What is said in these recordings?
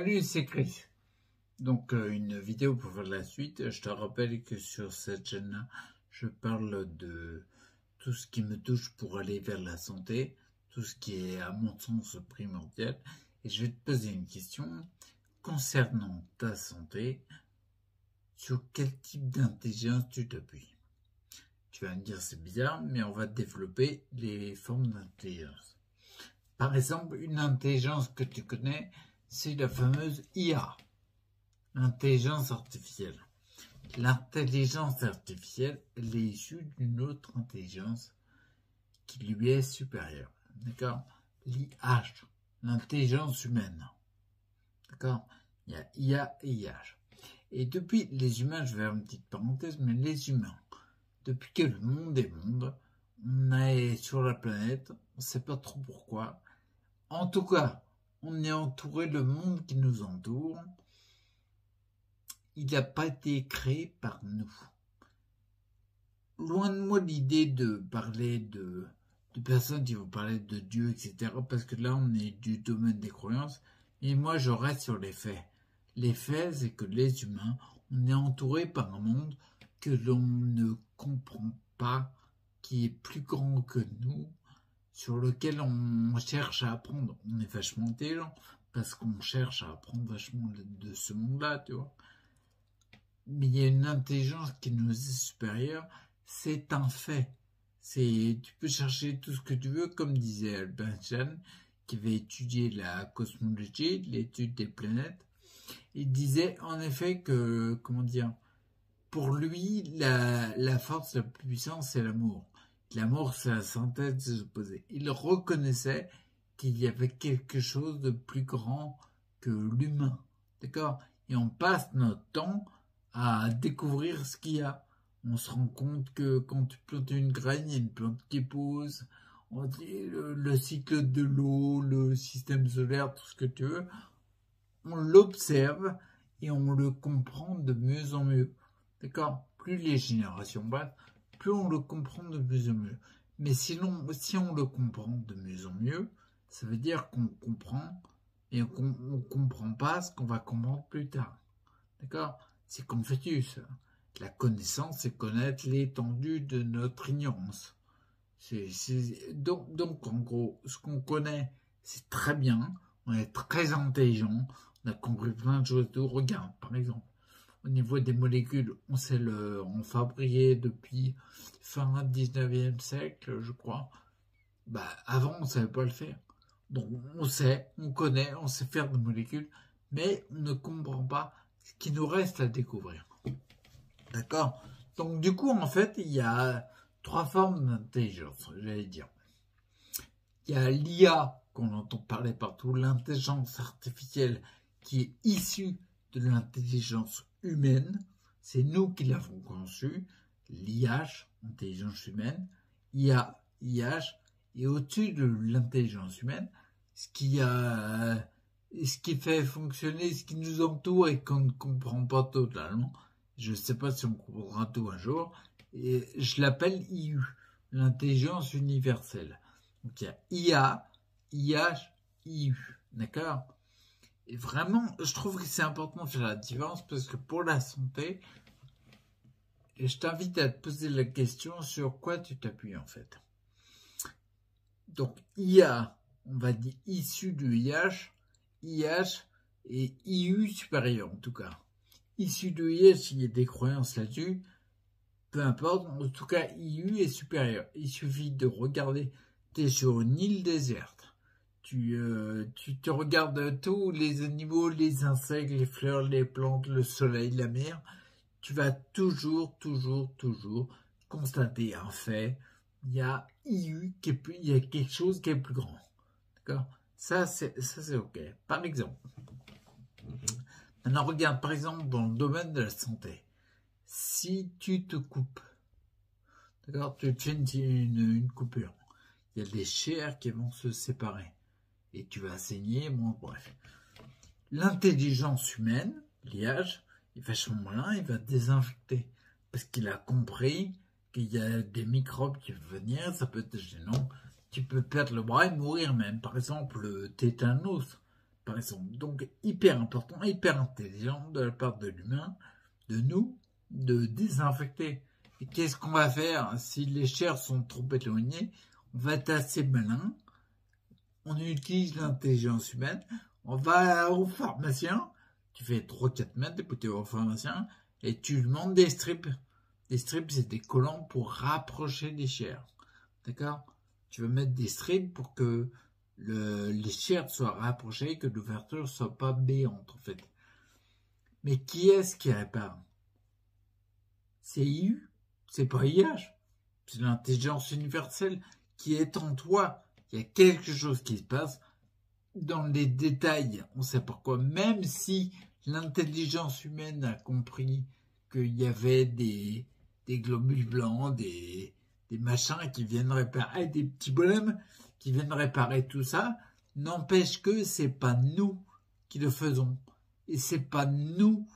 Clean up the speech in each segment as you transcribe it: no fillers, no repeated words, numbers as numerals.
Salut, c'est Chris. Donc, une vidéo pour faire la suite. Je te rappelle que sur cette chaîne-là, je parle de tout ce qui me touche pour aller vers la santé, tout ce qui est, à mon sens, primordial. Et je vais te poser une question concernant ta santé. Sur quel type d'intelligence tu t'appuies? Tu vas me dire c'est bizarre, mais on va développer les formes d'intelligence. Par exemple, une intelligence que tu connais, c'est la fameuse IA, l'intelligence artificielle. L'intelligence artificielle, elle est issue d'une autre intelligence qui lui est supérieure. D'accord? L'IH, l'intelligence humaine. D'accord? Il y a IA et IH. Et depuis les humains, je vais faire une petite parenthèse, mais les humains, depuis que le monde est monde, on est sur la planète, on ne sait pas trop pourquoi. En tout cas, on est entouré, le monde qui nous entoure, il n'a pas été créé par nous. Loin de moi l'idée de parler de personnes qui vont parler de Dieu, etc., parce que là, on est du domaine des croyances, et moi, je reste sur les faits. Les faits, c'est que les humains, on est entouré par un monde que l'on ne comprend pas, qui est plus grand que nous, sur lequel on cherche à apprendre. On est vachement intelligent, parce qu'on cherche à apprendre vachement de ce monde-là, tu vois. Mais il y a une intelligence qui nous est supérieure, c'est un fait. Tu peux chercher tout ce que tu veux, comme disait Albert Einstein, qui avait étudié la cosmologie, l'étude des planètes. Il disait en effet que, pour lui, la force la plus puissante, c'est l'amour. L'amour, c'est la synthèse des opposés. Il reconnaissait qu'il y avait quelque chose de plus grand que l'humain. D'accord? Et on passe notre temps à découvrir ce qu'il y a. On se rend compte que quand tu plantes une graine, il y a une plante qui pousse. On dit le cycle de l'eau, le système solaire, tout ce que tu veux. On l'observe et on le comprend de mieux en mieux. D'accord? Plus les générations passent, plus on le comprend de mieux en mieux. Mais si on le comprend de mieux en mieux, ça veut dire qu'on comprend et qu'on ne comprend pas ce qu'on va comprendre plus tard. D'accord? C'est Confucius. La connaissance, c'est connaître l'étendue de notre ignorance. Donc, en gros, ce qu'on connaît, c'est très bien. On est très intelligent. On a compris plein de choses. Regarde, par exemple, au niveau des molécules, on sait en fabriquer depuis fin 19e siècle, je crois. Avant, on ne savait pas le faire. Donc, on sait, on connaît, on sait faire des molécules, mais on ne comprend pas ce qui nous reste à découvrir. D'accord? Donc, du coup, en fait, il y a 3 formes d'intelligence, j'allais dire. Il y a l'IA, qu'on entend parler partout, l'intelligence artificielle, qui est issue de l'intelligence humaine. C'est nous qui l'avons conçue. L'IH, intelligence humaine, IA, IH, et au-dessus de l'intelligence humaine, ce qui fait fonctionner ce qui nous entoure et qu'on ne comprend pas totalement. Je ne sais pas si on comprendra tout un jour. Et je l'appelle IU, l'intelligence universelle. Donc il y a IA, IH, IU. D'accord? Et vraiment, je trouve que c'est important de faire la différence parce que pour la santé, et je t'invite à te poser la question sur quoi tu t'appuies en fait. Donc IA, on va dire issu du IH, IH et IU supérieur en tout cas. Issu de IH, il y a des croyances là-dessus, peu importe, en tout cas IU est supérieur. Il suffit de regarder, tu es sur une île déserte, tu te regardes tous les animaux, les insectes, les fleurs, les plantes, le soleil, la mer, tu vas toujours constater un fait, il y a IU, il y a quelque chose qui est plus grand. D'accord? Ça c'est ok. Par exemple, maintenant regarde par exemple dans le domaine de la santé. Si tu te coupes, d'accord, tu te fais une coupure, il y a des chairs qui vont se séparer et tu vas saigner, bon bref. L'intelligence humaine, l'IH, il est vachement malin, il va désinfecter parce qu'il a compris qu'il y a des microbes qui peuvent venir, ça peut être gênant, tu peux perdre le bras et mourir même. Par exemple, le tétanos, par exemple. Donc, hyper important, hyper intelligent de la part de l'humain, de nous, de désinfecter. Et qu'est-ce qu'on va faire si les chairs sont trop éloignées? On va être assez malin. On utilise l'intelligence humaine. On va au pharmacien. Tu fais 3-4 mètres, tu es au pharmacien et tu lui demandes des strips. Des strips, c'est des collants pour rapprocher les chairs. D'accord? Tu vas mettre des strips pour que les chairs soient rapprochées, que l'ouverture soit pas béante, en fait. Mais qui est-ce qui répare? C'est IU, c'est pas IH. C'est l'intelligence universelle qui est en toi. Il y a quelque chose qui se passe. Dans les détails, on sait pourquoi. Même si l'intelligence humaine a compris qu'il y avait des globules blancs, des machins qui viennent réparer, des petits bonhommes qui viennent réparer tout ça, n'empêche que c'est pas nous qui le faisons. Et c'est pas nous,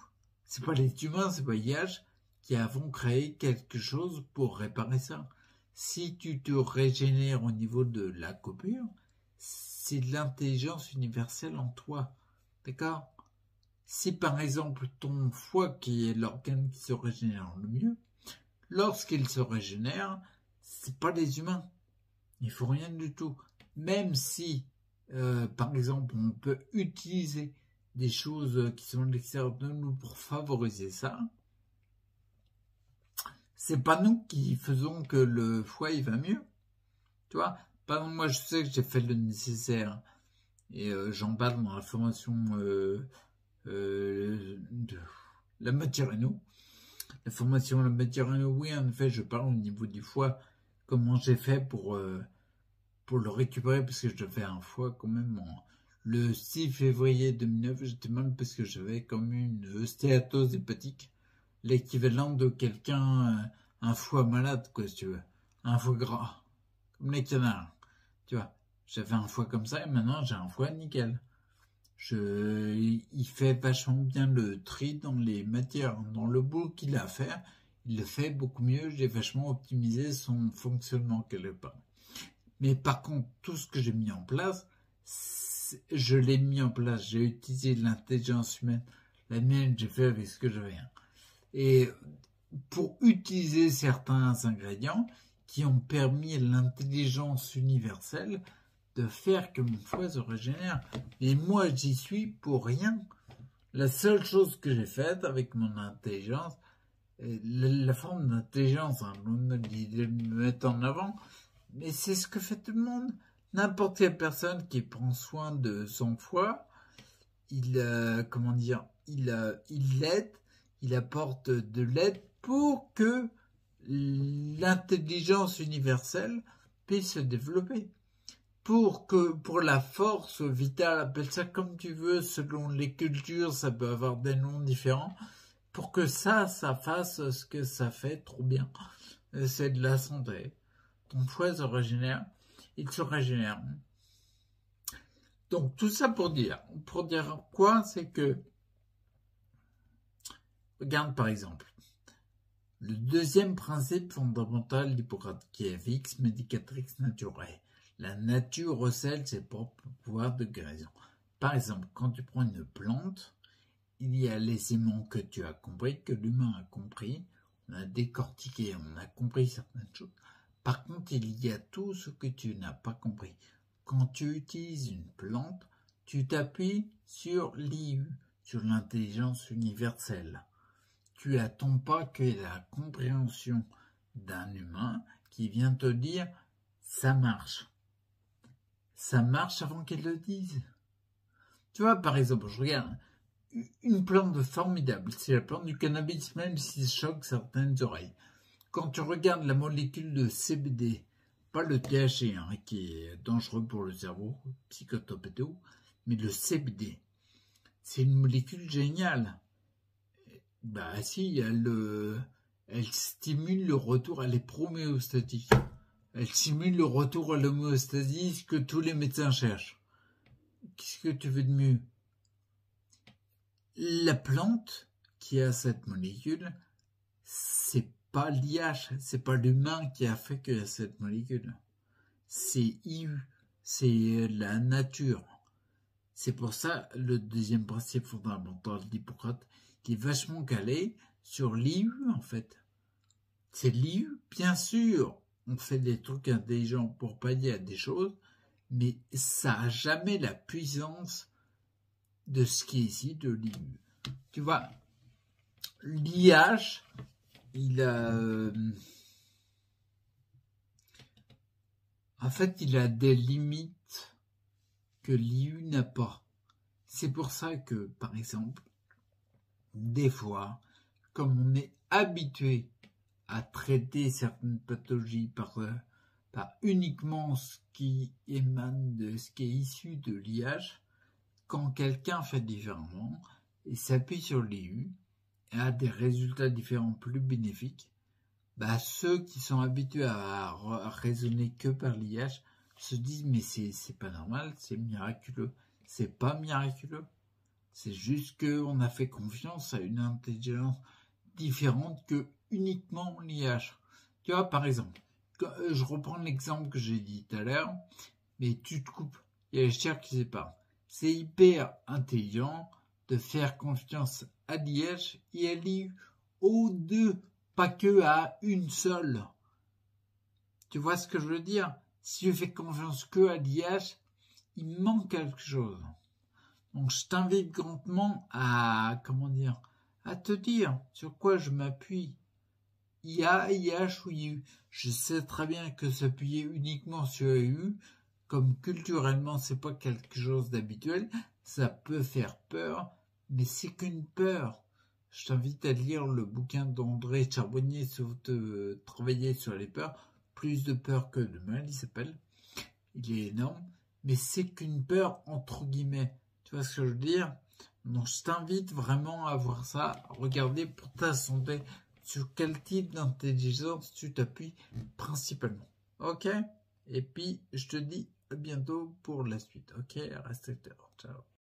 c'est pas les humains, c'est pas IH qui avons créé quelque chose pour réparer ça. Si tu te régénères au niveau de la coupure, c'est de l'intelligence universelle en toi. D'accord? Si par exemple ton foie, qui est l'organe qui se régénère le mieux, lorsqu'il se régénère, c'est pas les humains. Il faut rien du tout. Même si, par exemple, on peut utiliser des choses qui sont à l'extérieur de nous pour favoriser ça, c'est pas nous qui faisons que le foie il va mieux. Tu vois? Par exemple, moi je sais que j'ai fait le nécessaire et j'en parle dans la formation de la matière réno. La formation la matière réno, oui, en effet, je parle au niveau du foie, comment j'ai fait pour le récupérer, parce que je devais un foie quand même. Le 6 février 2009, j'étais mal parce que j'avais comme une stéatose hépatique, l'équivalent de quelqu'un, un foie malade, quoi, si tu veux. Un foie gras, comme les canards, tu vois. J'avais un foie comme ça et maintenant j'ai un foie nickel. Il fait vachement bien le tri dans les matières, dans le boulot qu'il a à faire. Il le fait beaucoup mieux. J'ai vachement optimisé son fonctionnement quelque part. Mais par contre, tout ce que j'ai mis en place, je l'ai mis en place. J'ai utilisé l'intelligence humaine. La mienne, j'ai fait avec ce que j'avais. Et pour utiliser certains ingrédients qui ont permis à l'intelligence universelle de faire que mon foie se régénère. Et moi, j'y suis pour rien. La seule chose que j'ai faite avec mon intelligence, la forme d'intelligence, hein, on me met en avant, mais c'est ce que fait tout le monde. N'importe quelle personne qui prend soin de son foie, il l'aide, il apporte de l'aide pour que l'intelligence universelle puisse se développer. Pour la force vitale, appelle ça comme tu veux, selon les cultures, ça peut avoir des noms différents, pour que ça fasse ce que ça fait trop bien. C'est de la santé. Ton foie se régénère, il se régénère. Donc tout ça pour dire quoi, c'est que, regarde par exemple, le deuxième principe fondamental d'Hippocrate, qui est Vix Medicatrix Naturae. La nature recèle ses propres pouvoirs de guérison. Par exemple, quand tu prends une plante, il y a les aimants que tu as compris, que l'humain a compris, on a décortiqué, on a compris certaines choses. Par contre, il y a tout ce que tu n'as pas compris. Quand tu utilises une plante, tu t'appuies sur l'IU, sur l'intelligence universelle. Tu n'attends pas que la compréhension d'un humain qui vient te dire « ça marche ». Ça marche avant qu'elle le dise. Tu vois, par exemple, je regarde une plante formidable, c'est la plante du cannabis, même si ça choque certaines oreilles. Quand tu regardes la molécule de CBD, pas le THC, hein, qui est dangereux pour le cerveau, psychotrope et tout, mais le CBD, c'est une molécule géniale. Bah si, elle stimule le retour, elle est pro-homéostatique. Elle stimule le retour à l'homéostasie, ce que tous les médecins cherchent. Qu'est-ce que tu veux de mieux? La plante qui a cette molécule, c'est pas l'IH, c'est pas l'humain qui a fait qu'il y a cette molécule. C'est IU, c'est la nature. C'est pour ça le deuxième principe fondamental d'Hippocrate qui est vachement calé sur l'IU en fait. C'est l'IU, bien sûr, on fait des trucs intelligents pour pallier à des choses, mais ça n'a jamais la puissance de ce qui est ici de l'IU. Tu vois, l'IH, il a... en fait, il a des limites que l'IU n'a pas. C'est pour ça que, par exemple, des fois, comme on est habitué à traiter certaines pathologies par uniquement ce qui émane de ce qui est issu de l'IH, quand quelqu'un fait différemment et s'appuie sur l'IU et a des résultats différents plus bénéfiques, bah ceux qui sont habitués à raisonner que par l'IH se disent mais c'est pas normal, c'est miraculeux. C'est pas miraculeux. C'est juste qu'on a fait confiance à une intelligence différente que uniquement l'IH. Tu vois, par exemple, je reprends l'exemple que j'ai dit tout à l'heure, mais tu te coupes, il y a les chairs qui séparent. C'est hyper intelligent de faire confiance à l'IH et à l'IU aux deux, pas que à une seule. Tu vois ce que je veux dire? Si je fais confiance que à l'IH, il manque quelque chose. Donc je t'invite grandement à, à te dire sur quoi je m'appuie. IA, IH ou IU. Je sais très bien que s'appuyer uniquement sur IU, comme culturellement c'est pas quelque chose d'habituel, ça peut faire peur, mais c'est qu'une peur. Je t'invite à lire le bouquin d'André Charbonnier sur travailler sur les peurs. Plus de peur que de mal, il s'appelle. Il est énorme, mais c'est qu'une peur entre guillemets. Tu vois ce que je veux dire? Donc je t'invite vraiment à voir ça, à regarder pour ta santé sur quel type d'intelligence tu t'appuies principalement. Ok? Et puis je te dis à bientôt pour la suite. Ok? Reste à l'heure. Ciao.